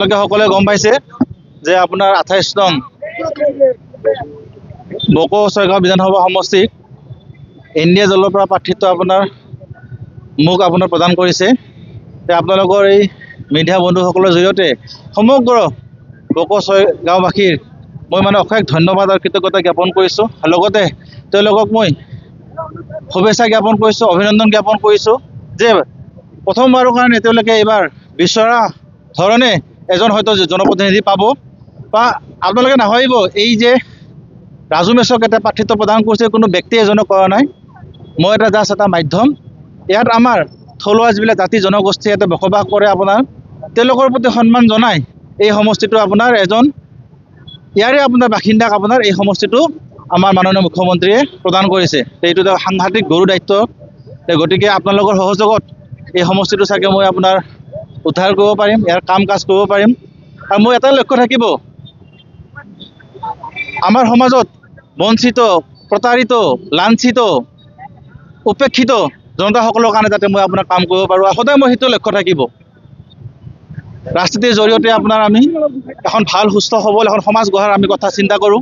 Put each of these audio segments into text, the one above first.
সকলে গম পাইছে যে আপোনাৰ 28 নং বকো ছয়গাঁও বিধানসভা সমষ্টিক এনডিএ দলৰ পৰা প্ৰাৰ্থিত্ব মোক প্ৰদান কৰিছে। আপোনালোকৰ এই মিডিয়া বন্ধুসকলৰ জৰিয়তে সমগ্ৰ বকো ছয়গাঁওবাসীৰ মই অশেষ ধন্যবাদ আৰু কৃতজ্ঞতা জ্ঞাপন কৰিছোঁ। লগতে তেওঁলোকক মই শুভেচ্ছা জ্ঞাপন কৰিছোঁ, অভিনন্দন জ্ঞাপন কৰিছোঁ যে প্ৰথমবাৰৰ কাৰণে তেওঁলোকে এইবাৰ বিচৰা ধৰণে এজন হয়তো জনপ্ৰতিনিধি পাব। বা আপোনালোকে নাভাবিব এই যে ৰাজু মেছক এটা প্ৰাৰ্থিত্ব প্ৰদান কৰিছে কোনো ব্যক্তি এজনে কৰা নাই, মই জাষ্ট এটা মাধ্যম। ইয়াত আমাৰ থলুৱা যিবিলাক জাতি জনগোষ্ঠী ইয়াতে বসবাস কৰে, তেওঁলোকৰ প্ৰতি সন্মান জনাই এই সমষ্টিটো এজন ইয়াৰে বাসিন্দাক এই সমষ্টিটো আমাৰ মাননীয় মুখ্যমন্ত্ৰীয়ে প্ৰদান কৰিছে। এইটো এটা সাংঘাতিক গৰু দায়িত্ব। গতিকে আপোনালোকৰ সহযোগত এই সমষ্টিটো চাগে মই উদ্ধাৰ কৰিব পাৰিম, ইয়াৰ কাম কাজ কৰিব পাৰিম। আৰু মোৰ এটা লক্ষ্য থাকিব, আমাৰ সমাজত বঞ্চিত, প্ৰতাৰিত, লাঞ্ছিত, উপেক্ষিত জনতাসকলৰ কাৰণে যাতে মই কাম কৰিব পাৰোঁ, সদায় মই সেইটো লক্ষ্য থাকিব। ৰাজনীতিৰ জৰিয়তে আমি এখন ভাল সুস্থ সবল এখন সমাজ গঢ়াৰ আমি কথা চিন্তা কৰোঁ।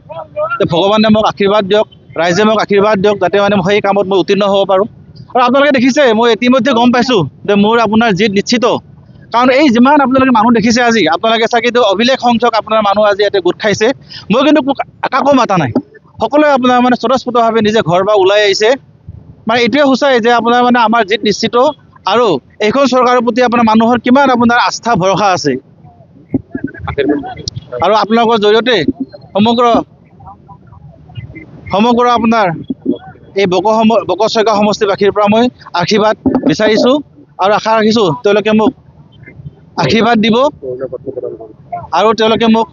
ভগৱানে মোক আশীৰ্বাদ দিয়ক, ৰাইজে মোক আশীৰ্বাদ দিয়ক, যাতে সেই কামত মই উত্তীৰ্ণ হ'ব পাৰোঁ। আৰু আপোনালোকে দেখিছে মই ইতিমধ্যে গম পাইছোঁ যে মোৰ জিত নিশ্চিত। কাৰণ এই যিমান আপোনালোকে মানুহ দেখিছে আজি, আপোনালোকে চাগে অভিলেখ সংখ্যক মানুহ আজি ইয়াতে গোট খাইছে। মই কিন্তু কাকো মাতা নাই, সকলোৱে স্বতঃস্ফূৰ্তভাৱে নিজে ঘৰ বা ওলাই আহিছে। এইটোৱে সূচায় যে আমাৰ জিত নিশ্চিত আৰু এইখন চৰকাৰৰ প্ৰতি মানুহৰ কিমান আস্থা ভৰসা আছে। আৰু আপোনালোকৰ জৰিয়তে সমগ্ৰ এই বকো ছয়গাঁও সমষ্টিবাসীৰ পৰা মই আশীৰ্বাদ বিচাৰিছোঁ আৰু আশা ৰাখিছোঁ তেওঁলোকে মোক আশীৰ্বাদ দিব আৰু তেওঁলোকে মোক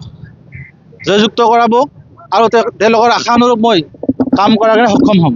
জয়যুক্ত কৰাব আৰু তেওঁলোকৰ আশানুৰূপ মই কাম কৰাৰ কাৰণে সক্ষম হ'ম।